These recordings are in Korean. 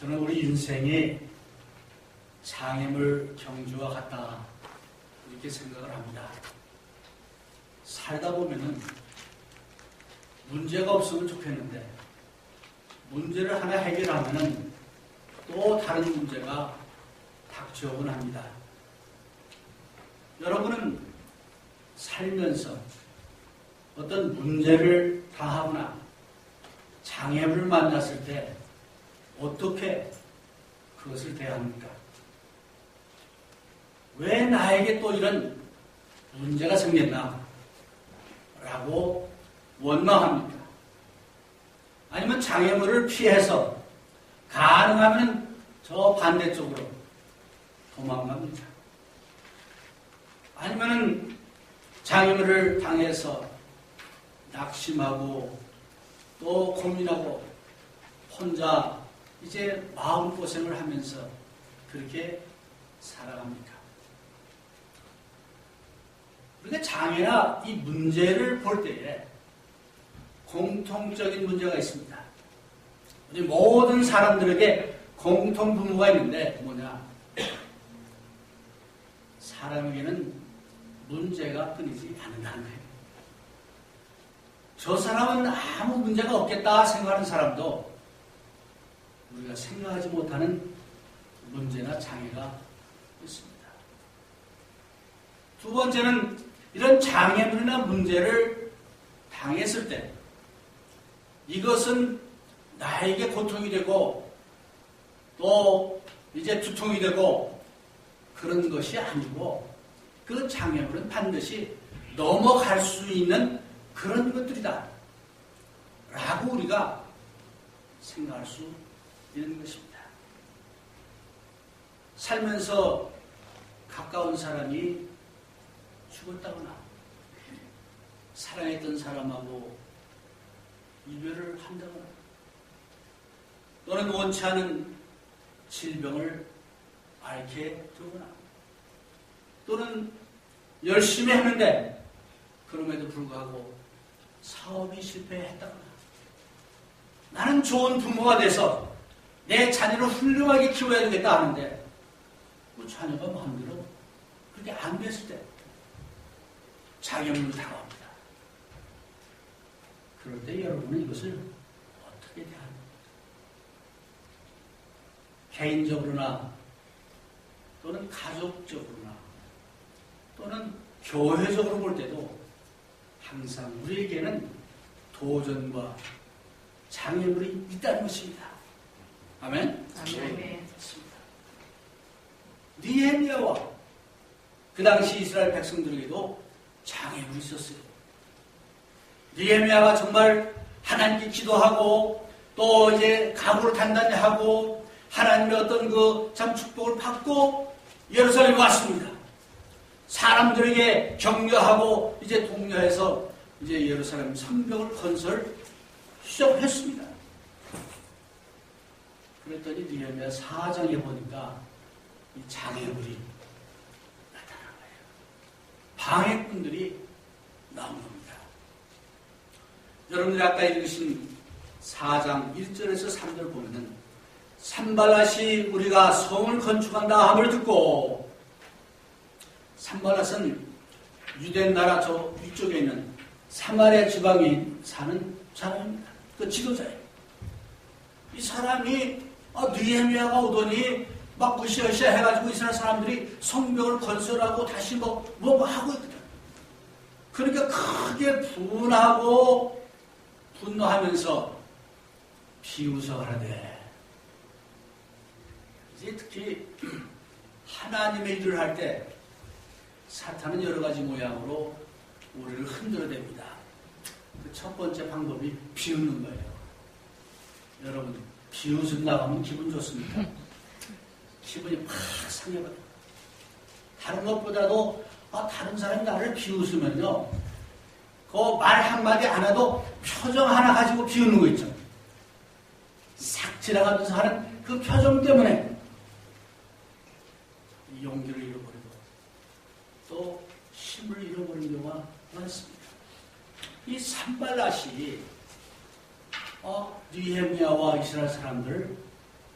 저는 우리 인생이 장애물 경주와 같다 이렇게 생각을 합니다. 살다 보면은 문제가 없으면 좋겠는데 문제를 하나 해결하면은 또 다른 문제가 닥쳐오곤 합니다. 여러분은 살면서 어떤 문제를 당하거나 장애물을 만났을 때 어떻게 그것을 대합니까? 왜 나에게 또 이런 문제가 생겼나? 라고 원망합니까? 아니면 장애물을 피해서 가능하면 저 반대쪽으로 도망갑니까? 아니면 장애물을 당해서 낙심하고 또 고민하고 혼자 이제 마음고생을 하면서 그렇게 살아갑니까? 그러니까 장애나 이 문제를 볼 때에 공통적인 문제가 있습니다. 우리 모든 사람들에게 공통 분모가 있는데 뭐냐? 사람에게는 문제가 끊이지 않는다는 거예요. 저 사람은 아무 문제가 없겠다 생각하는 사람도 우리가 생각하지 못하는 문제나 장애가 있습니다. 두 번째는 이런 장애물이나 문제를 당했을 때 이것은 나에게 고통이 되고 또 이제 두통이 되고 그런 것이 아니고 그 장애물은 반드시 넘어갈 수 있는 그런 것들이다 라고 우리가 생각할 수 있는 것입니다. 살면서 가까운 사람이 죽었다거나 사랑했던 사람하고 이별을 한다거나 또는 원치 않은 질병을 앓게 되거나 또는 열심히 했는데 그럼에도 불구하고 사업이 실패했다거나 나는 좋은 부모가 돼서 내 자녀를 훌륭하게 키워야 되겠다 하는데 그 자녀가 마음대로 그렇게 안 됐을 때 장애물을 당합니다. 그럴 때 여러분은 이것을 어떻게 대합니까? 개인적으로나 또는 가족적으로나 또는 교회적으로 볼 때도 항상 우리에게는 도전과 장애물이 있다는 것입니다. 아멘? 아멘. 느헤미야와 그 당시 이스라엘 백성들에게도 장애물이 있었어요. 느헤미야가 정말 하나님께 기도하고 또 이제 각오를 단단히 하고 하나님의 어떤 그 참 축복을 받고 예루살렘에 왔습니다. 사람들에게 격려하고 이제 독려해서 이제 예루살렘 성벽을 건설 시작했습니다. 그랬더니 느헤미야 4장에 보니까 이 장애물이 나타난 거예요. 방해꾼들이 나온 겁니다. 여러분들이 아까 읽으신 4장 1절에서 3절 보면은 산발랏이 우리가 성을 건축한다 함을 듣고 산발랏은 유대 나라 저 위쪽에 있는 사마리아 지방에 사는 사람입니다. 그 지도자예요. 이 사람이 느헤미야가 오더니 막 으쌰으쌰 해가지고 이스라엘 사람들이 성벽을 건설하고 다시 뭐 하고 있거든. 그러니까 크게 분노하면서 비웃어하되 이제 특히 하나님의 일을 할 때 사탄은 여러 가지 모양으로 우리를 흔들어댑니다. 그 첫 번째 방법이 비웃는 거예요. 여러분 비웃음 나가면 기분 좋습니까? 기분이 팍 상해버려요. 다른 것보다도 다른 사람이 나를 비웃으면요 그 말 한마디 안 해도 표정 하나 가지고 비웃는 거 있죠. 싹 지나가면서 하는 그 표정 때문에 용기를 잃어버리고 또 힘을 잃어버리는 경우가 많습니다. 이 산발랏이 느헤미야와 이스라엘 사람들을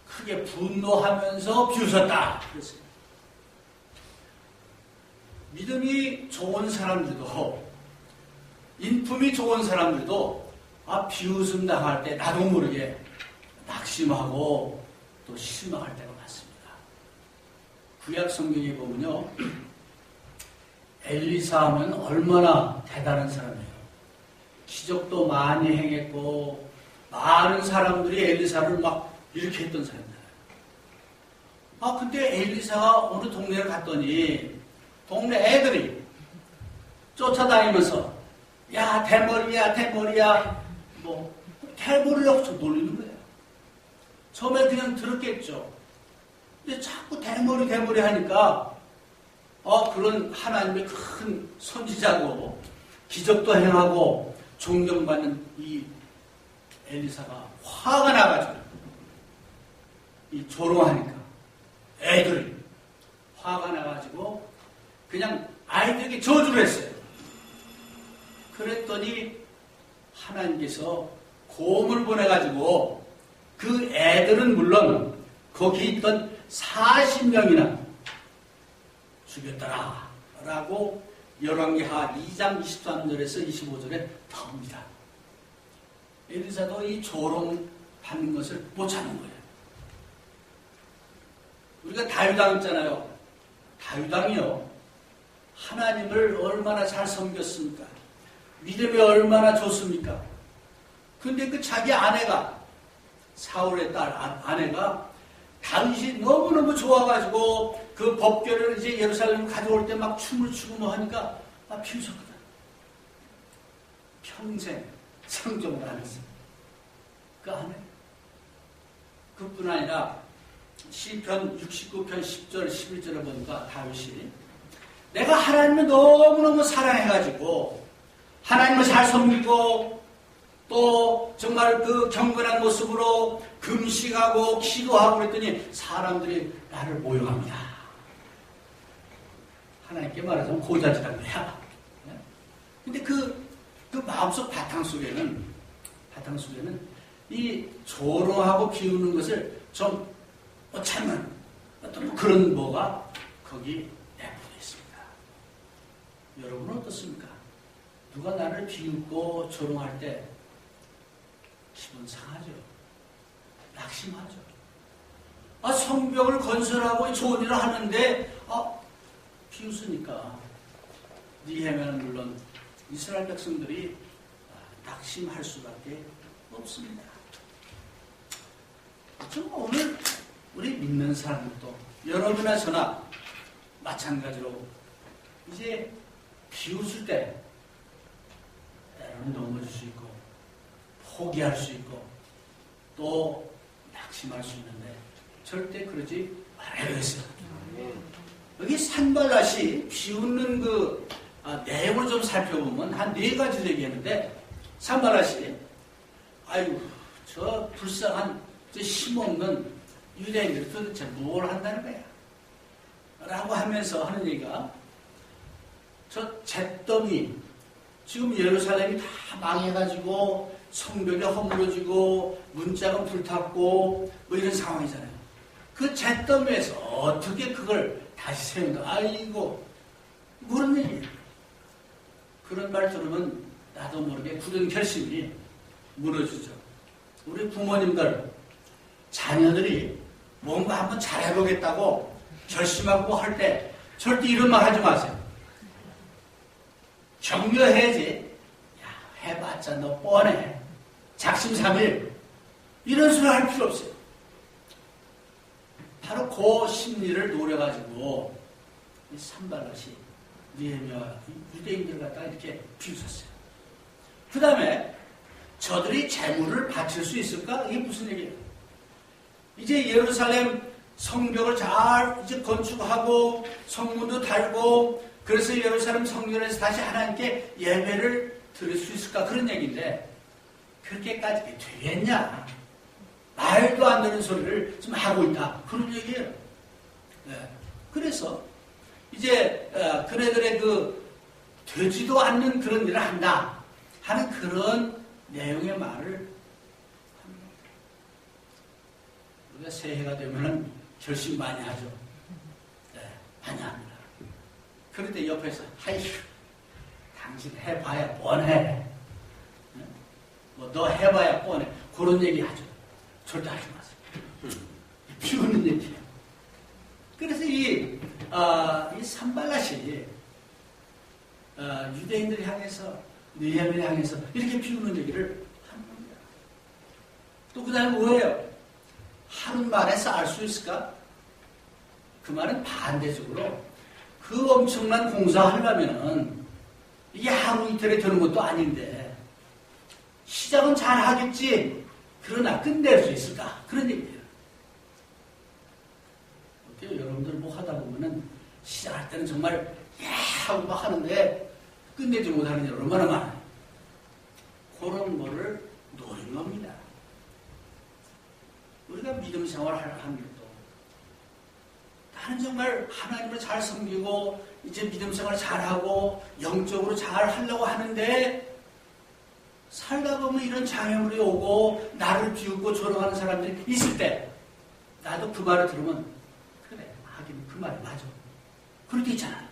크게 분노하면서 비웃었다. 그랬어요. 믿음이 좋은 사람들도, 인품이 좋은 사람들도 비웃음 당할 때 나도 모르게 낙심하고 또 실망할 때가 많습니다. 구약 성경에 보면요, 엘리사 하면 얼마나 대단한 사람이에요. 기적도 많이 행했고 많은 사람들이 엘리사를 막 이렇게 했던 사람들. 근데 엘리사가 어느 동네를 갔더니 동네 애들이 쫓아다니면서 야 대머리야 대머리야 뭐 대머리를 없어 놀리는 거예요. 처음에 그냥 들었겠죠. 근데 자꾸 대머리 대머리 하니까 그런 하나님의 큰 선지자고 기적도 행하고 존경받는 이 엘리사가 화가 나가지고 이 조롱하니까 애들이 화가 나가지고 그냥 아이들에게 저주를 했어요. 그랬더니 하나님께서 곰을 보내가지고 그 애들은 물론 거기 있던 40명이나 죽였더라 라고 열왕기하 2장 23절에서 25절에 나옵니다. 엘리사도 이 조롱 받는 것을 못 참는 거예요. 우리가 다윗왕 있잖아요. 다윗왕이요, 하나님을 얼마나 잘 섬겼습니까? 믿음이 얼마나 좋습니까? 근데 그 자기 아내가, 사울의 딸 아내가 다윗이 너무너무 좋아가지고 그 법궤를 이제 예루살렘 가져올 때 막 춤을 추고 뭐 하니까 비웃었거든. 평생 상종을 안 했어. 그 아내. 그뿐 아니라 시편 69편 10절 11절에 보니까 다윗이 내가 하나님을 너무너무 사랑해가지고 하나님을 잘 섬기고 또 정말 그 경건한 모습으로 금식하고 기도하고 그랬더니 사람들이 나를 모욕합니다. 하나님께 말하자면 고자질한 거야. 근데 그 마음속 바탕 속에는 이 조롱하고 비우는 것을 좀 참는 어떤 그런 뭐가 거기 내포되어 있습니다. 여러분은 어떻습니까? 누가 나를 비웃고 조롱할 때 기분 상하죠. 낙심하죠. 성벽을 건설하고 좋은 일을 하는데 비웃으니까 니헤미야는 물론 이스라엘 백성들이 낙심할 수밖에 없습니다. 정말 오늘 우리 믿는 사람들도 여러분이나 저나 마찬가지로 이제 비웃을 때 때로는 넘어질 수 있고 포기할 수 있고 또 낙심할 수 있는데 절대 그러지 말아야 되겠어요. 여기 산발랏이 비웃는 그 내용을 좀 살펴보면 한 4가지를 얘기했는데 산발랏이 아이고 저 불쌍한 저 힘없는 유대인들이 도대체 뭘 한다는 거야 라고 하면서 하는 얘기가 저 잿더미 지금 예루살렘이 다 망해가지고 성벽이 허물어지고 문짝은 불탔고 뭐 이런 상황이잖아요. 그 잿더미에서 어떻게 그걸 다시 세운다. 아이고 모르는 얘기예요. 그런 말 들으면 나도 모르게 굳은 결심이 무너지죠. 우리 부모님들 자녀들이 뭔가 한번 잘해보겠다고 결심하고 할 때 절대 이런 말 하지 마세요. 격려해야지. 야, 해봤자 너 뻔해. 작심삼일. 이런 소리 할 필요 없어요. 바로 그 심리를 노려가지고 이 산발랏이 니헤미야 유대인들 갖다가 이렇게 비웃었어요. 그 다음에 저들이 재물을 바칠 수 있을까? 이게 무슨 얘기예요? 이제 예루살렘 성벽을 잘 이제 건축하고 성문도 달고 그래서 예루살렘 성전에서 다시 하나님께 예배를 드릴 수 있을까? 그런 얘기인데 그렇게까지 되겠냐? 말도 안 되는 소리를 좀 하고 있다. 그런 얘기예요. 네. 그래서 이제 그네들의 그 되지도 않는 그런 일을 한다 하는 그런 내용의 말을 합니다. 우리가 새해가 되면은 결심 많이 하죠. 네, 많이 합니다. 그런데 옆에서 하이휴, 당신 해봐야 뻔해. 뭐 너 해봐야 뻔해. 그런 얘기 하죠. 절대 하지 마세요. 비웃는 얘기예요. 그래서 이 산발랏이 유대인들 향해서 느헤미야를 향해서 이렇게 비웃는 얘기를 하는 겁니다. 또 그 다음에 뭐예요? 하룻말에서 알 수 있을까? 그 말은 반대적으로 그 엄청난 공사하려면은 이게 하루 이틀에 되는 것도 아닌데 시작은 잘 하겠지. 그러나 끝낼 수 있을까? 그런 얘기예요. 어때요? 여러분들 뭐 하다 보면은 시작할 때는 정말 야 하고 막 하는데 끝내지 못하는 일 얼마나 많아요. 그런 거를 노린 겁니다. 우리가 믿음 생활을 하는 것도 나는 정말 하나님을 잘 섬기고 이제 믿음 생활을 잘하고 영적으로 잘 하려고 하는데 살다 보면 이런 장애물이 오고 나를 비웃고 조롱하는 사람들이 있을 때 나도 그 말을 들으면 그래 하긴 그 말이 맞아. 그럴 때 있잖아요.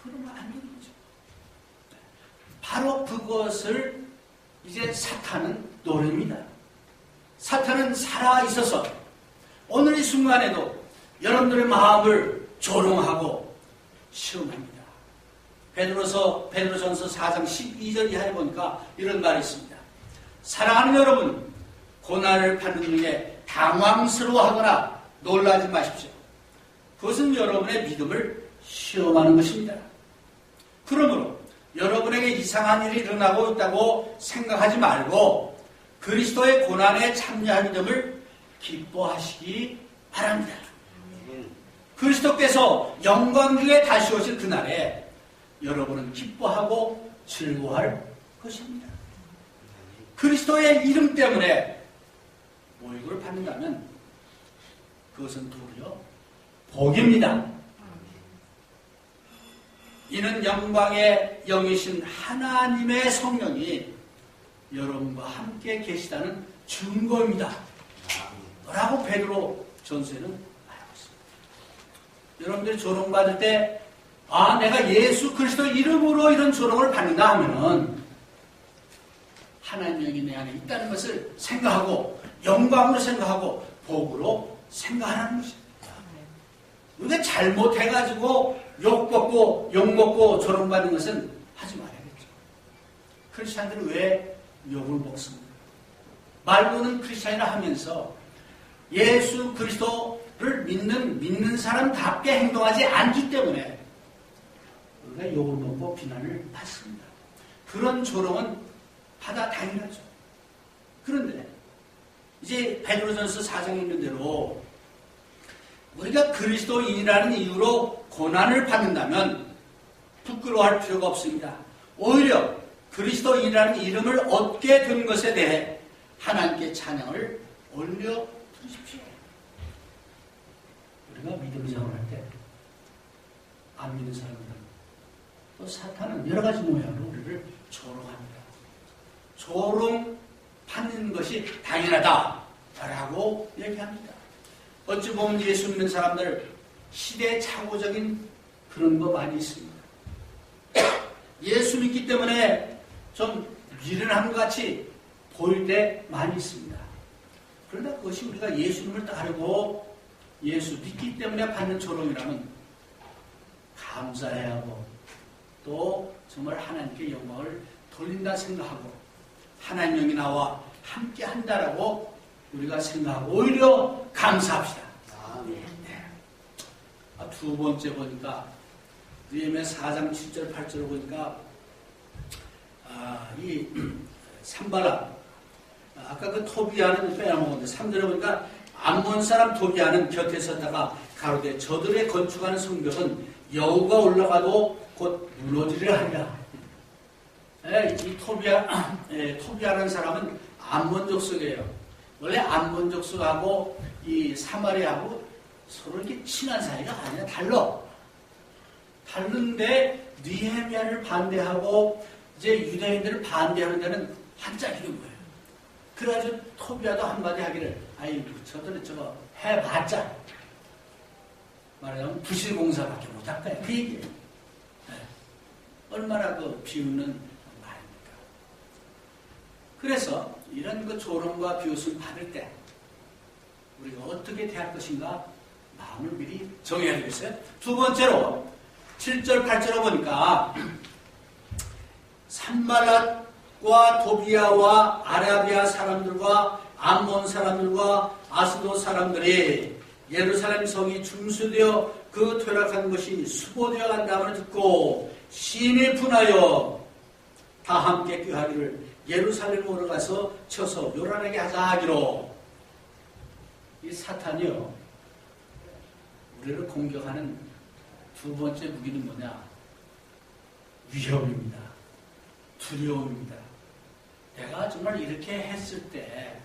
그러면 안 되는 거죠. 바로 그것을 이제 사탄은 노립니다. 사탄은 살아있어서 오늘 이 순간에도 여러분들의 마음을 조롱하고 시험합니다. 베드로전서 4장 12절 이하에 보니까 이런 말이 있습니다. 사랑하는 여러분, 고난을 받는 중에 당황스러워하거나 놀라지 마십시오. 그것은 여러분의 믿음을 시험하는 것입니다. 그러므로 여러분에게 이상한 일이 일어나고 있다고 생각하지 말고 그리스도의 고난에 참여하는 점을 기뻐하시기 바랍니다. 그리스도께서 영광 중에 다시 오실 그날에 여러분은 기뻐하고 즐거워할 것입니다. 그리스도의 이름 때문에 모욕을 받는다면 그것은 도리어 복입니다. 이는 영광의 영이신 하나님의 성령이 여러분과 함께 계시다는 증거입니다. 라고 베드로 전서에는 말하고 있습니다. 여러분들이 조롱받을 때 내가 예수 그리스도 이름으로 이런 조롱을 받는다 하면은 하나님 영이 내 안에 있다는 것을 생각하고 영광으로 생각하고 복으로 생각하라는 것입니다. 우리가 잘못해가지고 욕먹고 욕먹고 조롱받는 것은 하지 말아야겠죠. 크리스찬들은 왜 욕을 먹습니까? 말로는 크리스찬이라 하면서 예수 그리스도를 믿는 사람답게 행동하지 않기 때문에 우리가 욕을 먹고 비난을 받습니다. 그런 조롱은 받아 당연하죠. 그런데 이제 베드로전서 4장에 있는 대로 우리가 그리스도인이라는 이유로 고난을 받는다면 부끄러워할 필요가 없습니다. 오히려 그리스도인이라는 이름을 얻게 된 것에 대해 하나님께 찬양을 올려 드리십시오. 우리가 믿음 생활할 때 안 믿는 사람들은 또 사탄은 여러 가지 모양으로 우리를 조롱합니다. 조롱받는 것이 당연하다라고 얘기합니다. 어찌 보면 예수 믿는 사람들 시대착오적인 그런 거 많이 있습니다. 예수 믿기 때문에 좀 미련한 것 같이 보일 때 많이 있습니다. 그러나 그것이 우리가 예수님을 따르고 예수 믿기 때문에 받는 조롱이라면 감사해야 하고 또 정말 하나님께 영광을 돌린다 생각하고 하나님 영이 나와 함께 한다라고 우리가 생각하고 오히려 감사합시다. 두 번째 보니까 느헤미야 4장 7절 8절을 보니까 이 산발랏 아까 그 토비아는 빼앗먹었는데 3절에 보니까 암몬 사람 토비아는 곁에 섰다가 가로되 저들의 건축하는 성벽은 여우가 올라가도 곧 무너지려 하리라. 이 토비아라는 사람은 암몬 족속이에요. 원래 암몬 족속하고 이 사마리아하고 서로 이렇게 친한 사이가 아니라 다른데 느헤미야를 반대하고 이제 유대인들을 반대하는 데는 한짝이는 거예요. 그래가지고 토비아도 한마디 하기를, 아이고, 저들은 저거 해봤자, 말하자면 부실공사밖에 못할 거야. 그 얘기예요. 네. 얼마나 그 비웃는 말입니까. 그래서 이런 그 조롱과 비웃음 받을 때, 우리가 어떻게 대할 것인가, 마음을 미리 정해야 되겠어요. 두 번째로, 7절, 8절을 보니까, 산발랏과 도비아와 아라비아 사람들과 암몬 사람들과 아스도 사람들이 예루살렘 성이 중수되어 그 퇴락한 것이 수보되어 간다음을 듣고 심히 분하여 다 함께 꾀하기를 예루살렘으로 가서 쳐서 요란하게 하자 하기로. 이 사탄이요, 우리를 공격하는 두 번째 무기는 뭐냐? 위협입니다. 두려움입니다. 내가 정말 이렇게 했을 때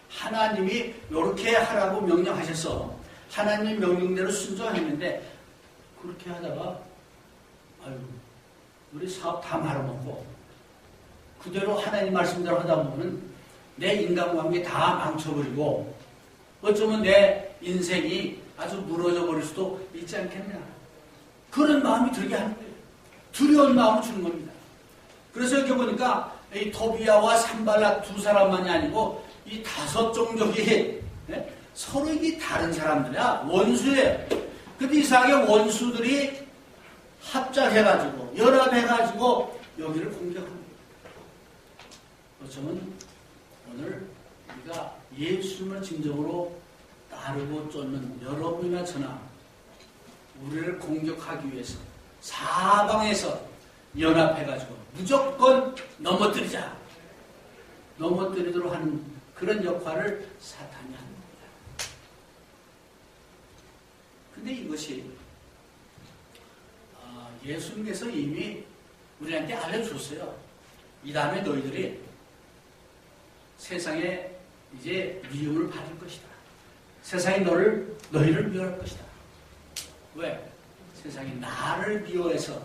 하나님이 이렇게 하라고 명령하셔서 하나님 명령대로 순종했는데 그렇게 하다가 아유, 우리 사업 다 말아먹고 그대로 하나님 말씀대로 하다 보면 내 인간관계 다 망쳐버리고 어쩌면 내 인생이 아주 무너져 버릴 수도 있지 않겠냐. 그런 마음이 들게 하는 거예요. 두려운 마음을 주는 겁니다. 그래서 이렇게 보니까 이 토비아와 산발랏 두 사람만이 아니고 이 다섯 종족이 서로 이게 다른 사람들이야. 원수예요. 근데 이상하게 원수들이 합작해가지고 연합해가지고 여기를 공격합니다. 어쩌면 오늘 우리가 예수님을 진정으로 따르고 쫓는 여러분이나 저나 우리를 공격하기 위해서 사방에서 연합해가지고 무조건 넘어뜨리자. 넘어뜨리도록 하는 그런 역할을 사탄이 하는 겁니다. 근데 이것이 예수님께서 이미 우리한테 알려줬어요. 이 다음에 너희들이 세상에 이제 미움을 받을 것이다. 세상이 너희를 미워할 것이다. 왜? 세상이 나를 미워해서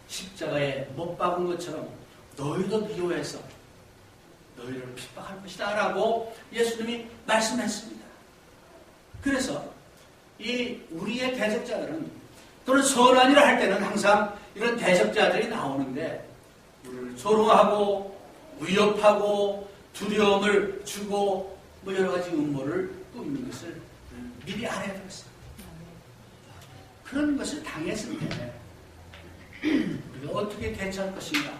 십자가에 못 박은 것처럼 너희도 미워해서 너희를 핍박할 것이다 라고 예수님이 말씀했습니다. 그래서 이 우리의 대적자들은 또는 선한 일을 할 때는 항상 이런 대적자들이 나오는데 우리를 조롱하고 위협하고 두려움을 주고 뭐 여러 가지 음모를 꾸미는 것을 미리 알아야 되겠어요. 그런 것을 당했을 때 우리가 어떻게 대처할 것인가,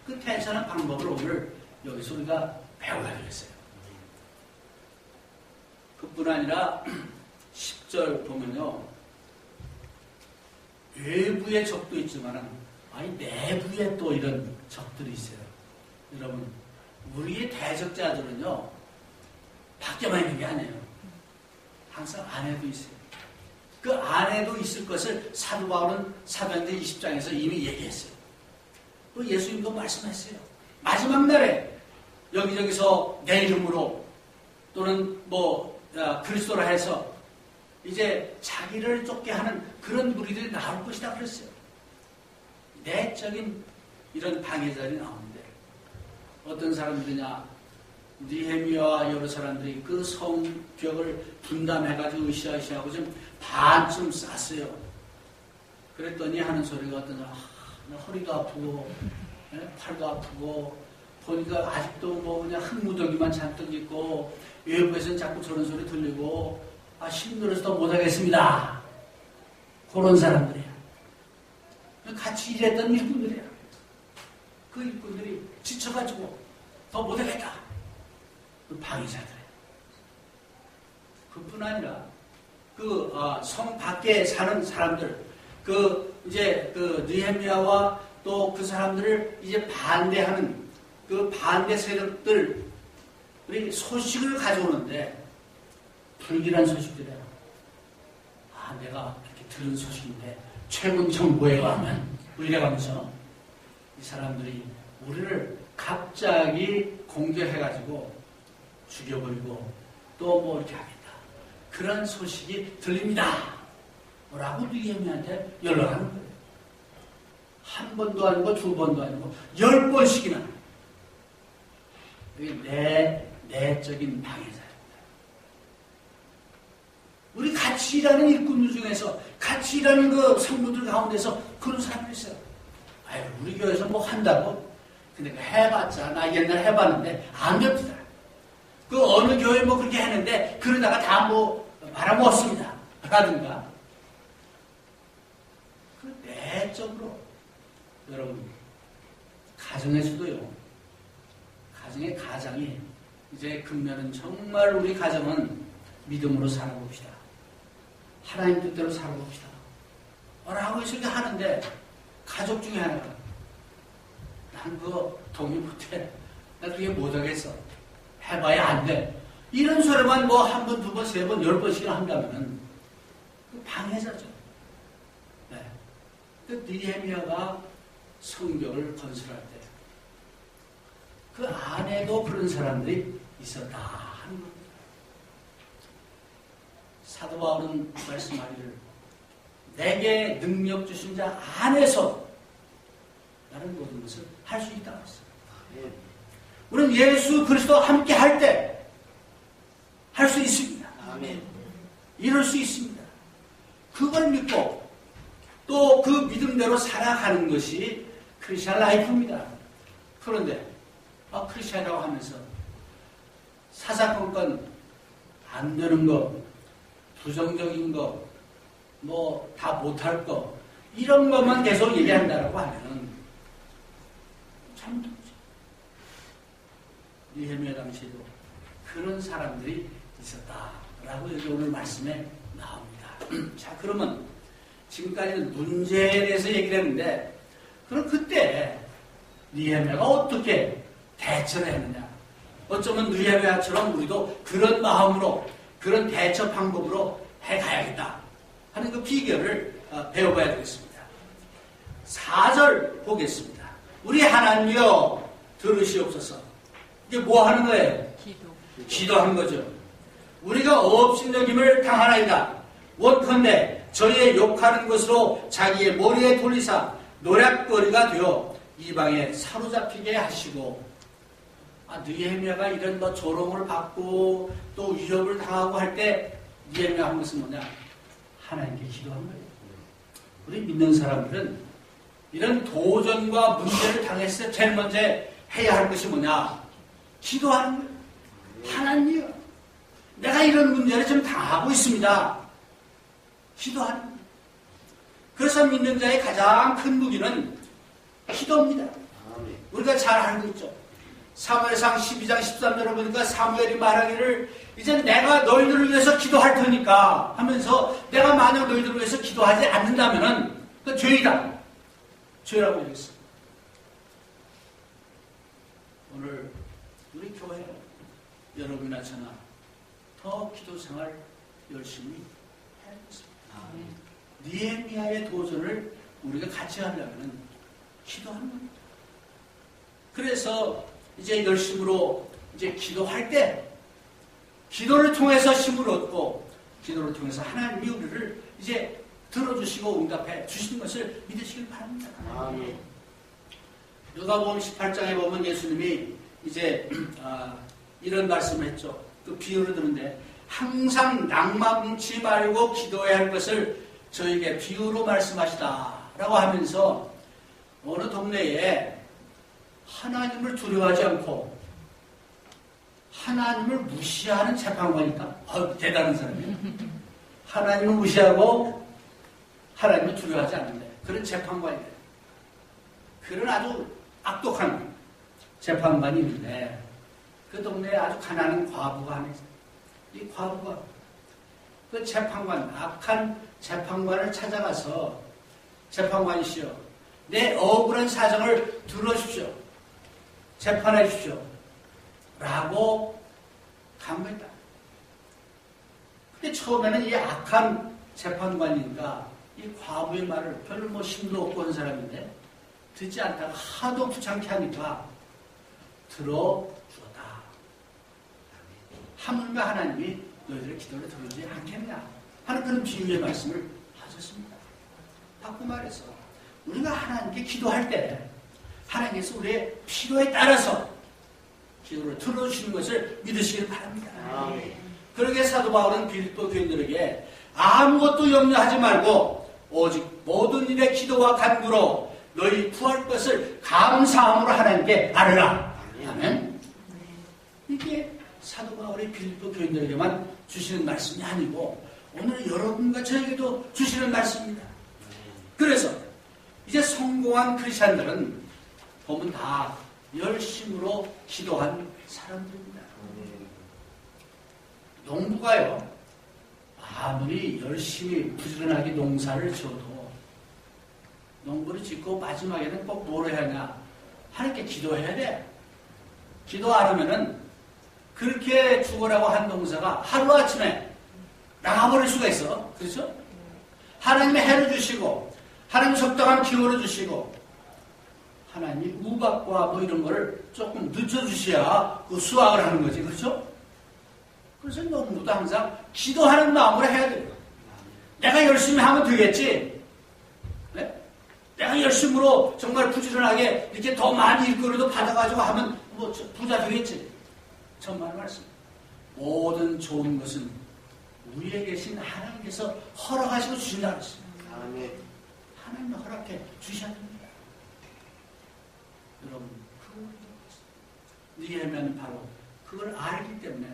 그 대처하는 방법을 오늘 여기서 우리가 배워야 되겠어요. 그뿐 아니라 10절 보면요, 외부의 적도 있지만 내부에 또 이런 적들이 있어요. 여러분, 우리의 대적자들은요 밖에만 있는 게 아니에요. 항상 안에도 있어요. 그 안에도 있을 것을 사도 바울은 사도행전 20장에서 이미 얘기했어요. 또 예수님도 말씀했어요. 마지막 날에 여기저기서 내 이름으로 또는 그리스도라 해서 이제 자기를 쫓게 하는 그런 무리들이 나올 것이다 그랬어요. 내적인 이런 방해자들이 나오는데 어떤 사람들이냐, 느헤미야와 여러 사람들이 그 성벽을 분담해가지고 으쌰으쌰하고 좀 반쯤 쌌어요. 그랬더니 하는 소리가 어떤 사람, 나 허리도 아프고 팔도 아프고 보니까 아직도 그냥 흙무더기만 잔뜩 있고 외부에서는 자꾸 저런 소리 들리고 힘들어서 더 못하겠습니다. 그런 사람들이야. 같이 일했던 일꾼들이야. 그 일꾼들이 지쳐가지고 더 못하겠다. 그 방해자들이야. 그뿐 아니라 성 밖에 사는 사람들, 이제 느헤미야와 또 그 사람들을 이제 반대하는 그 반대 세력들이 소식을 가져오는데 불길한 소식들이에요. 내가 이렇게 들은 소식인데 최근 정보에 가면 이래가면서 이 사람들이 우리를 갑자기 공격해가지고 죽여버리고 또 이렇게 하겠다. 그런 소식이 들립니다. 라고 느헤미야한테 연락하는 거예요. 한 번도 아니고 두 번도 아니고 10번씩이나 내 내적인 방해자입니다. 우리 같이 일하는 일꾼들 중에서 같이 일하는 그 성도들 가운데서 그런 사람이 있어요. 아유, 우리 교회에서 뭐 한다고? 근데 해봤자, 나 옛날에 해봤는데 안 됩니다. 그 어느 교회 뭐 그렇게 했는데 그러다가 다 뭐 말아먹었습니다. 라든가. 그 내적으로 여러분 가정에서도요. 가장이 이제 금년은 정말 우리 가정은 믿음으로 살아봅시다. 하나님 뜻대로 살아봅시다. 라고 해서 이렇게 하는데 가족 중에 하나가 난 그거 동의 못해. 나 그게 못하겠어. 해봐야 안 돼. 이런 소리만 뭐 한 번, 두 번, 세 번, 10번씩이나 한다면은 방해자죠. 네. 그 느헤미야가 성벽을 건설할 때 그 안에도 그런 사람들이 있었다 하는 겁니다. 사도 바울은 말씀하기를 내게 능력 주신 자 안에서 나는 모든 것을 할 수 있다고 했어요. 우리는 예수 그리스도와 함께 할 때 할 수 있습니다. 아멘. 이룰 수 있습니다. 그걸 믿고 또 그 믿음대로 살아가는 것이 크리스찬 라이프입니다. 그런데 크리스찬이라고 하면서 사사건건 안 되는 거, 부정적인 거, 뭐 다 못할 거 이런 것만 계속 얘기한다라고 하면은 잘못된 거죠. 느헤미야 당시에도 그런 사람들이 있었다라고 여기 오늘 말씀에 나옵니다. 자, 그러면 지금까지는 문제에 대해서 얘기를 했는데 그럼 그때 느헤미야가 어떻게 대처를 했느냐? 어쩌면 느헤미야처럼 우리도 그런 마음으로 그런 대처 방법으로 해가야겠다 하는 그 비결을 배워봐야 되겠습니다. 4절 보겠습니다. 우리 하나님이여 들으시옵소서. 이게 뭐 하는 거예요? 기도하는 거죠. 우리가 업신여김을 당하나이다. 원컨대 저희의 욕하는 것으로 자기의 머리에 돌리사 노략거리가 되어 이방에 사로잡히게 하시고. 느헤미야가 이런 뭐 조롱을 받고 또 위협을 당하고 할 때 느헤미야가 한 것은 뭐냐? 하나님께 기도하는 거예요. 우리 믿는 사람들은 이런 도전과 문제를 당했을 때 제일 먼저 해야 할 것이 뭐냐? 기도하는 거예요. 하나님이요, 내가 이런 문제를 좀 당하고 있습니다. 기도하는 거예요. 그래서 믿는 자의 가장 큰 무기는 기도입니다. 우리가 잘 알고 있죠. 사무엘상 12장 13절을 보니까 사무엘이 말하기를 이제 내가 너희들을 위해서 기도할 테니까 하면서 내가 만약 너희들을 위해서 기도하지 않는다면은 그 죄이다. 죄라고 얘기했습니다. 오늘 우리 교회 여러분이나 저나 더 기도 생활 열심히 해야겠습니다. 느헤미야의 도전을 우리가 같이 하려면 기도하는 겁니다. 그래서 이제 열심으로 이제 기도할 때 기도를 통해서 힘을 얻고 기도를 통해서 하나님이 우리를 이제 들어주시고 응답해 주시는 것을 믿으시길 바랍니다. 아멘. 누가복음 18장에 보면 예수님이 이제 이런 말씀을 했죠. 그 비유를 드는데 항상 낭만치 말고 기도해야 할 것을 저에게 비유로 말씀하시다라고 하면서 어느 동네에 하나님을 두려워하지 않고 하나님을 무시하는 재판관이 있다. 대단한 사람이에요. 하나님을 무시하고 하나님을 두려워하지 않는데 그런 재판관이에요. 그런 아주 악독한 재판관이 있는데 그 동네에 아주 가난한 과부가 하나 있어요. 이 과부가 그 재판관, 악한 재판관을 찾아가서 재판관이시여, 내 억울한 사정을 들어주십시오. 재판해 주십시오. 라고 간구했다. 근데 처음에는 이 악한 재판관이니까 이 과부의 말을 별로 뭐 힘도 없고 한 사람인데 듣지 않다가 하도 귀찮게 하니까 들어주었다. 하물며 하나님이 너희들의 기도를 들어주지 않겠냐 하는 그런 비유의 말씀을 하셨습니다. 바꿔 말해서 우리가 하나님께 기도할 때 하나님께서 우리의 필요에 따라서 기도를 들어주시는 것을 믿으시길 바랍니다. 그러게 사도 바울은 빌립보 교인들에게 아무것도 염려하지 말고 오직 모든 일에 기도와 간구로 너희 구할 것을 감사함으로 하나님께 아뢰라. 아멘. 이게 사도 바울이 빌립보 교인들에게만 주시는 말씀이 아니고 오늘 여러분과 저에게도 주시는 말씀입니다. 그래서 이제 성공한 크리스찬들은 보면 다 열심으로 기도한 사람들입니다. 농부가요, 아무리 열심히 부지런하게 농사를 지어도 농부를 짓고 마지막에는 꼭 뭘 해야 하냐? 하나님께 기도해야 돼. 기도 안 하면은 그렇게 죽으라고 한 농사가 하루아침에 나가버릴 수가 있어. 그렇죠? 하나님이 해를 주시고 하나님 적당한 기후를 주시고 하나님이 우박과 뭐 이런 거를 조금 늦춰주셔야 그 수확을 하는 거지. 그렇죠? 그래서 농부도 항상 기도하는 마음으로 해야 돼요. 내가 열심히 하면 되겠지. 네? 내가 열심으로 정말 부지런하게 이렇게 더 많이 일거리도 받아가지고 하면 뭐 부자 되겠지. 정말 말씀. 모든 좋은 것은 우리에 계신 하나님께서 허락하시고 주신다고 했습니다. 하나님이 허락해 주셔야 됩니다. 여러분, 니에미야는 바로 그걸 알기 때문에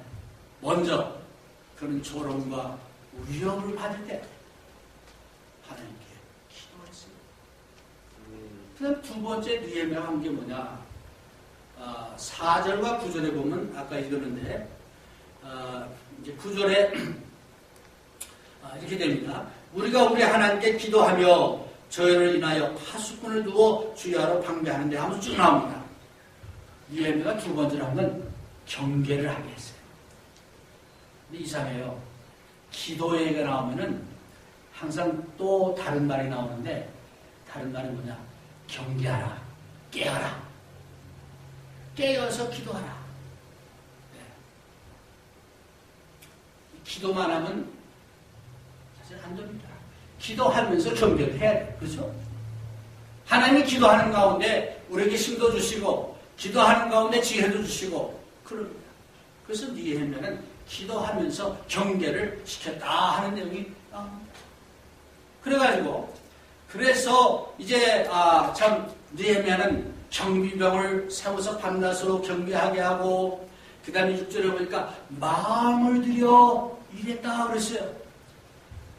먼저 그런 조롱과 위협을 받을 때 하나님께 기도했습니다. 그 다음 두 번째 니에미야가 한 게 뭐냐? 4절과 9절에 보면 아까 읽었는데 이제 9절에 이렇게 됩니다. 우리가 우리 하나님께 기도하며 저희를 인하여 파수꾼을 두어 주야로 방배하는데 하면서 쭉 나옵니다. 니에미야가 두 번째로 한 건 경계를 하게 했어요. 근데 이상해요. 기도 얘기가 나오면은 항상 또 다른 말이 나오는데 다른 말이 뭐냐? 경계하라, 깨어라, 깨어서 기도하라. 네. 기도만 하면 사실 안 됩니다. 기도하면서 경계를 해야 돼요. 그렇죠? 하나님이 기도하는 가운데 우리에게 힘도 주시고 기도하는 가운데 지혜도 주시고 그럽니다. 그래서 니에미야는 기도하면서 경계를 시켰다 하는 내용이 나옵니다. 그래가지고 그래서 이제 참 니에미야는 경비병을 세워서 밤낮으로 경비하게 하고 그 다음에 6절에 보니까 마음을 들여 일했다 그랬어요.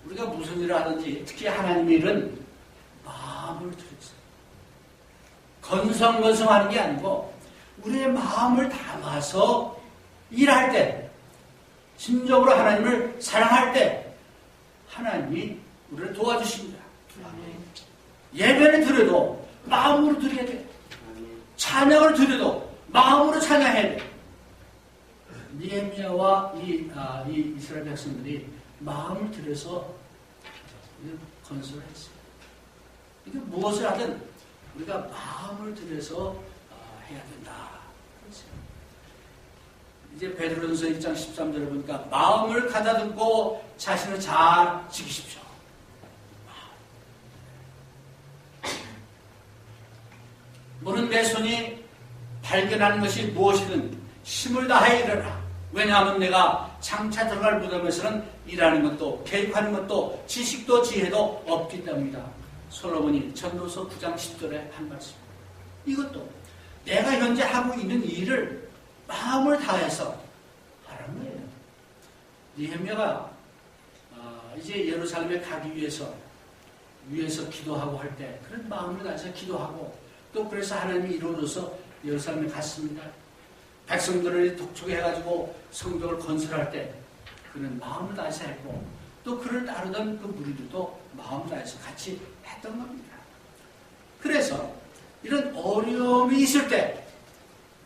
우리가 무슨 일을 하든지 특히 하나님의 일은 마음을 들였어요. 건성건성하는 게 아니고 우리의 마음을 담아서 일할 때 진정으로 하나님을 사랑할 때 하나님이 우리를 도와주십니다. 예배를 드려도 마음으로 드려야 돼. 찬양을 드려도 마음으로 찬양해야 돼. 니에미야와 이 이스라엘 백성들이 마음을 들여서 건설을 했어요. 이게 무엇을 하든 우리가 마음을 들여서 해야 된다. 이제 베드로전서 1장 13절에 보니까 마음을 가다듬고 자신을 잘 지키십시오. 너는 내 손이 발견하는 것이 무엇이든 힘을 다해 일어라. 왜냐하면 내가 장차 들어갈 무덤에서는 일하는 것도 계획하는 것도 지식도 지혜도 없기 때문이다. 솔로몬이 전도서 9장 10절에 한 말씀. 이것도 내가 현재 하고 있는 일을 마음을 다해서 하라는 거예요. 니에미야가 이제 예루살렘에 가기 위해서 기도하고 할 때 그런 마음을 다해서 기도하고 또 그래서 하나님이 이루어져서 예루살렘에 갔습니다. 백성들을 독촉해가지고 성벽을 건설할 때 그는 마음을 다해서 했고 또 그를 따르던 그 무리들도 마음을 다해서 같이 했던 겁니다. 그래서 이런 어려움이 있을 때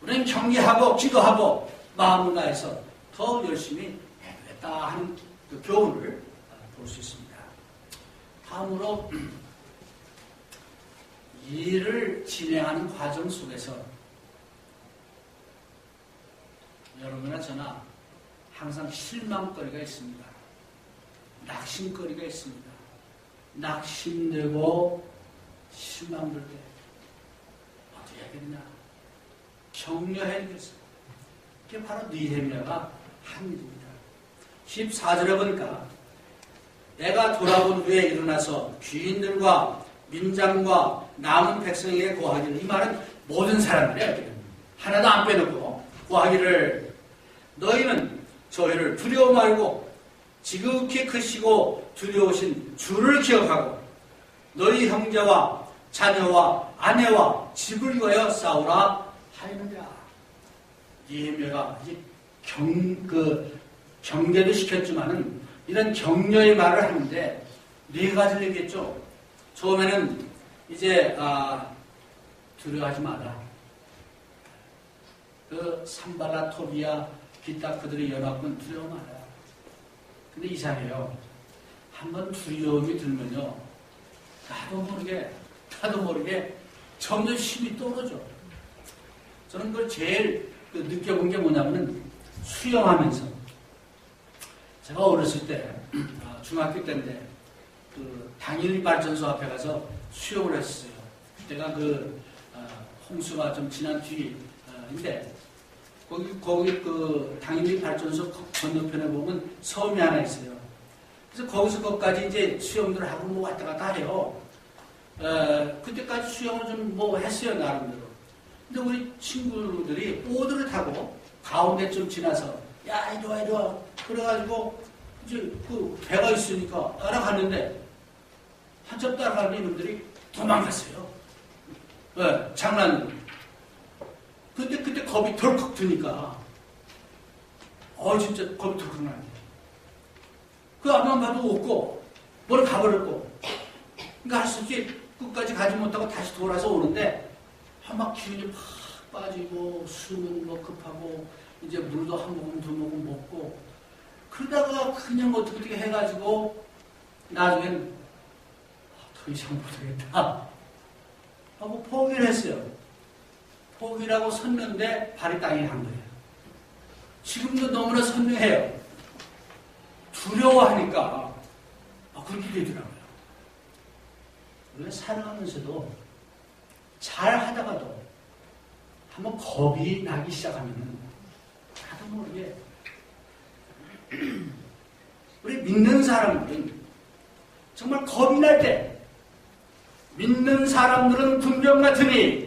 우리는 경계하고 기도하고 마음을 다해서 더 열심히 해야겠다 하는 그 교훈을 볼 수 있습니다. 다음으로 일을 진행하는 과정 속에서 여러분이나 저나 항상 실망거리가 있습니다. 낙심거리가 있습니다. 낙심되고 실망될 때 어떻게 해야 되느냐? 격려해야 되겠어요. 그게 바로 느헤미야가 한 일입니다. 14절에 보니까 내가 돌아온 후에 일어나서 귀인들과 민장과 남은 백성에게 고하기를, 이 말은 모든 사람들이에요. 하나도 안 빼놓고 고하기를, 너희는 저희를 두려워 말고 지극히 크시고 두려우신 주를 기억하고 너희 형제와 자녀와 아내와 집을 위하여 싸우라 하였느니라. 느헤미야가 경계도 시켰지만은 이런 격려의 말을 하는데 네 가지를 얘기했죠. 처음에는 이제 두려워하지 마라. 그 산발라 토비아 기타 그들의 연합군 두려워 마라. 근데 이상해요. 한번 두려움이 들면요, 나도 모르게 점점 힘이 떨어져. 저는 그걸 제일 느껴본 게 뭐냐면은 수영하면서, 제가 어렸을 때 중학교 때인데 당일 발전소 앞에 가서 수영을 했어요. 그때가 홍수가 좀 지난 뒤인데 거기 당일 발전소 건너편에 보면 섬이 하나 있어요. 그래서 거기서 거기까지 이제 수영들을 하고 뭐 왔다 갔다 해요. 그때까지 수영을 좀 뭐 했어요, 나름대로. 근데 우리 친구들이 보드를 타고 가운데 좀 지나서, 야, 이리 와. 그래가지고 이제 그 배가 있으니까 따라갔는데 한참 따라가는 이놈들이 도망갔어요. 장난으로. 그때 겁이 덜컥 드니까, 진짜 겁이 덜컥 나네. 그 앞만 봐도 없고, 뭘 가버렸고. 그러니까 할 수 없이 끝까지 가지 못하고 다시 돌아서 오는데, 막 기운이 팍 빠지고, 숨은 뭐 급하고, 이제 물도 한 모금, 두 모금 먹고, 그러다가 그냥 어떻게 해가지고, 나중엔, 더 이상 못하겠다 하고 포기를 했어요. 포기라고 섰는데 발이 땅에 간 거예요. 지금도 너무나 선명해요. 두려워하니까 그렇게 되더라고요. 우리가 살아가면서도 잘 하다가도 한번 겁이 나기 시작하면 나도 모르게 우리 믿는 사람들은 정말 겁이 날 때, 믿는 사람들은 군병 같으니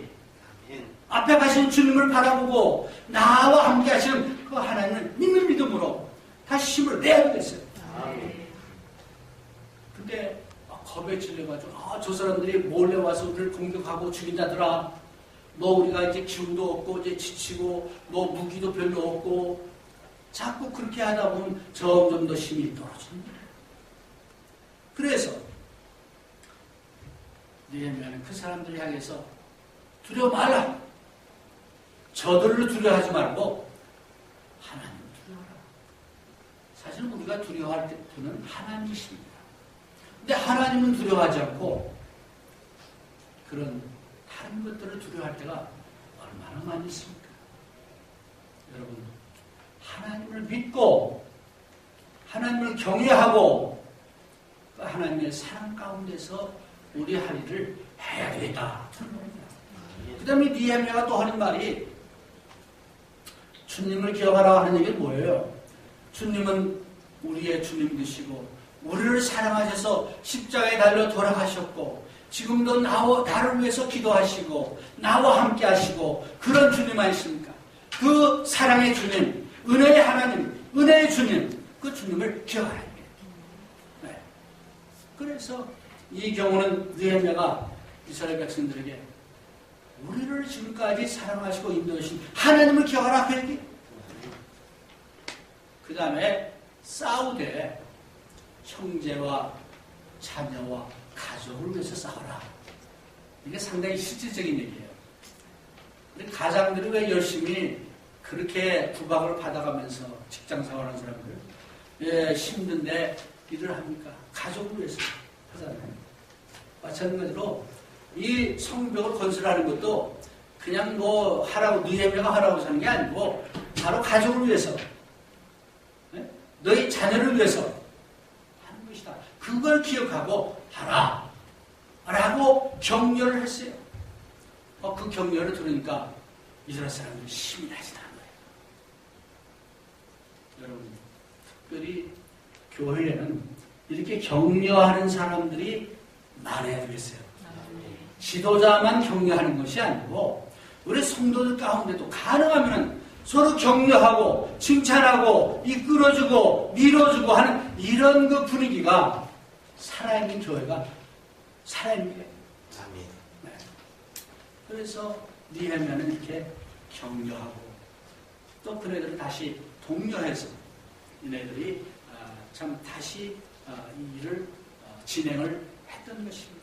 앞에 가신 주님을 바라보고 나와 함께 하시는 그 하나님을 믿는 믿음으로 다시 힘을 내야 되겠어요. 근데 겁에 질려가지고 저 사람들이 몰래 와서 우리를 공격하고 죽인다더라. 우리가 이제 기운도 없고 이제 지치고 무기도 별로 없고, 자꾸 그렇게 하다 보면 점점 더 힘이 떨어집니다. 그래서 느헤미야는 그 사람들을 향해서 두려워 말라. 저들로 두려워하지 말고 하나님을 두려워하라. 사실은 우리가 두려워할 분은 하나님이십니다. 근데 하나님은 두려워하지 않고 그런 다른 것들을 두려워할 때가 얼마나 많이 있습니까? 여러분, 하나님을 믿고 하나님을 경외하고 그 하나님의 사랑 가운데서 우리 할 일을 해야 되겠다. 그 다음에 느헤미야가 또 하는 말이, 주님을 기억하라 하는 얘기는 뭐예요? 주님은 우리의 주님 되시고 우리를 사랑하셔서 십자가에 달려 돌아가셨고 지금도 나를 위해서 기도하시고 나와 함께 하시고 그런 주님 아니십니까? 그 사랑의 주님, 은혜의 하나님, 은혜의 주님, 그 주님을 기억하라. 네. 그래서 이 경우는 느헤미야가 이스라엘 백성들에게 우리를 지금까지 사랑하시고 인도하신 하나님을 기억하라 그 얘기. 그 다음에 싸우되 형제와 자녀와 가족을 위해서 싸워라. 이게 상당히 실질적인 얘기예요. 근데 가장들이 왜 열심히 그렇게 구박을 받아가면서 직장생활하는 사람들 힘든데 일을 합니까? 가족을 위해서 하잖아요. 마찬가지로 이 성벽을 건설하는 것도 그냥 하라고, 느헤미야가 하라고 하는 게 아니고 바로 가족을 위해서, 너희 자녀를 위해서 하는 것이다. 그걸 기억하고 하라 라고 격려를 했어요. 그 격려를 들으니까 이스라엘 사람들이 힘이 나지다는 거예요. 여러분, 특별히 교회에는 이렇게 격려하는 사람들이 많아야 되겠어요. 지도자만 격려하는 것이 아니고 우리 성도들 가운데도 가능하면 서로 격려하고 칭찬하고 이끌어주고 밀어주고 하는 이런 그 분위기가 살아있는 교회가 살아있는 게. 네. 그래서 느헤미야는 이렇게 격려하고 또 그네들을 다시 독려해서 이네들이 참 다시 이 일을 진행을 했던 것입니다.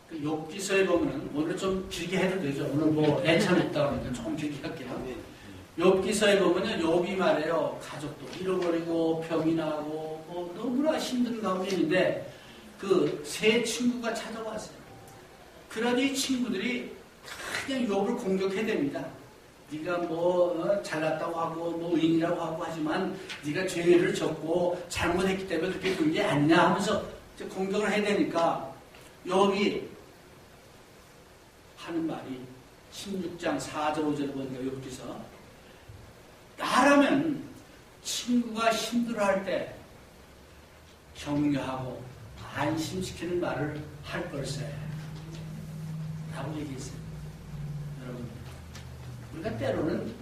그 욥기서에 보면은 오늘 좀 길게 해도 되죠. 오늘 뭐 애참 있다 그러니까 조금 길게 할게요. 욥기서에 보면은 욥이 말해요. 가족도 잃어버리고 병이 나고 뭐 너무나 힘든 가운데 있는데 그 세 친구가 찾아왔어요. 그러니 친구들이 그냥 욥을 공격해댑니다. 네가 뭐 잘났다고 하고 뭐 의인이라고 하고 하지만 네가 죄를 졌고 잘못했기 때문에 그렇게 된 게 아니냐 하면서 공격을 해대니까 욥이 하는 말이 16장 4절 5절 보니까 욥기서 나라면 친구가 힘들어할 때 격려하고 안심시키는 말을 할 걸세 라고 얘기했어요. 여러분, 우리가 때로는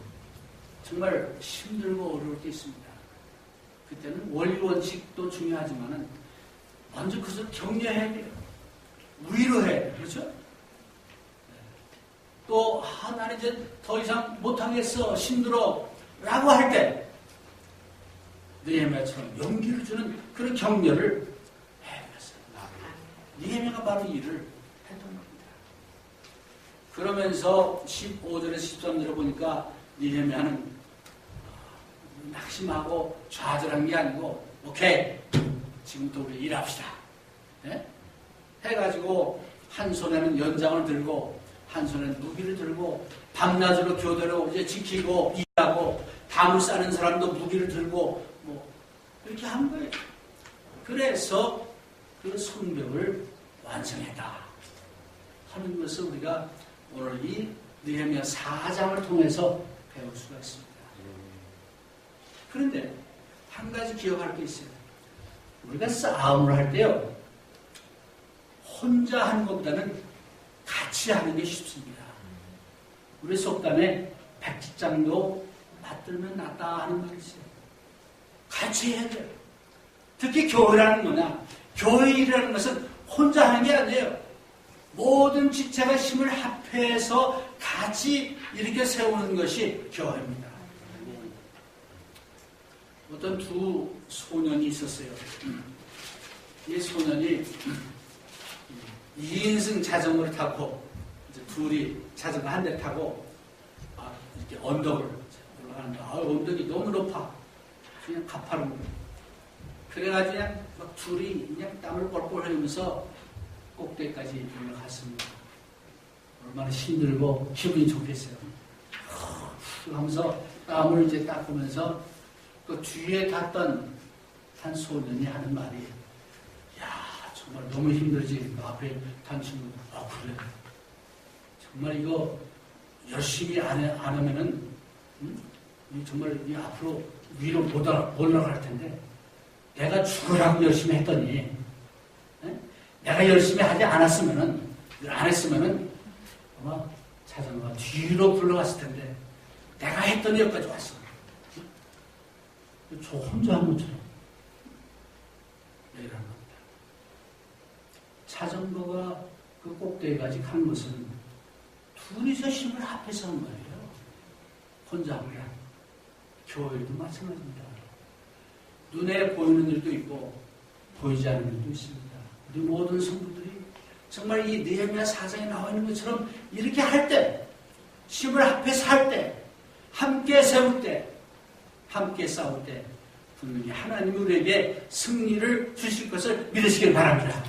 정말 힘들고 어려울 때 있습니다. 그때는 원리 원칙도 중요하지만은 먼저 그것을 격려해야 돼요. 위로해야 돼요. 그렇죠? 또 나는 이제 더 이상 못하겠어 힘들어 라고 할 때 느헤미야처럼 용기를 주는 그런 격려를 해야겠어요. 느헤미야가 바로 이 일을 했던 겁니다. 그러면서 15절에서 13절에 보니까 느헤미야는 낙심하고 좌절한 게 아니고 오케이 지금부터 우리 일합시다. 네? 해가지고 한 손에는 연장을 들고 한 손에는 무기를 들고 밤낮으로 교대로 이제 지키고 일하고 담을 싸는 사람도 무기를 들고 뭐 이렇게 한 거예요. 그래서 그 성벽을 완성했다 하는 것을 우리가 오늘 이 느헤미야 4장을 통해서 배울 수가 있습니다. 그런데 한 가지 기억할 게 있어요. 우리가 싸움을 할 때요 혼자 하는 것보다는 같이 하는 게 쉽습니다. 우리 속담에 백지장도 맞들면 낫다 하는 말이 있어요. 같이 해야 돼요. 특히 교회라는 거냐? 교회 일이라는 것은 혼자 하는 게 아니에요. 모든 지체가 힘을 합해서 같이 이렇게 세우는 것이 교회입니다. 어떤 두 소년이 있었어요. 이 소년이 2인승 자전거를 타고 이제 둘이 자전거 한 대 타고 이렇게 언덕을 올라가는데 언덕이 너무 높아. 그냥 가파른 거예요. 그래가지고 그냥 막 둘이 그냥 땀을 뻘뻘 흘리면서 꼭대기까지 올라갔습니다. 얼마나 힘들고 기분이 좋겠어요. 하면서 땀을 이제 닦으면서 또 뒤에 탔던 한 소년이 하는 말이 정말 너무 힘들지. 앞에 탄 친구들. 그래. 정말 이거 열심히 안 하면은, 정말 이 앞으로 위로 못 올라갈 텐데, 내가 죽으라고 열심히 했더니, 내가 열심히 하지 않았으면은, 안 했으면은, 아마 자전거가 뒤로 굴러갔을 텐데, 내가 했더니 여기까지 왔어. 저 혼자 한 것처럼. 이런 겁니다. 자전거가 그 꼭대기까지 간 것은 둘이서 힘을 합해서 한 거예요. 혼자 한 게 아니에요. 교회도 마찬가지입니다. 눈에 보이는 일도 있고 보이지 않는 일도 있습니다. 우리 모든 성도들이 정말 이 느헤미야 4장에 나와 있는 것처럼 이렇게 할 때, 힘을 합해서 할 때, 함께 세울 때, 함께 싸울 때 분명히 하나님이 우리에게 승리를 주실 것을 믿으시길 바랍니다.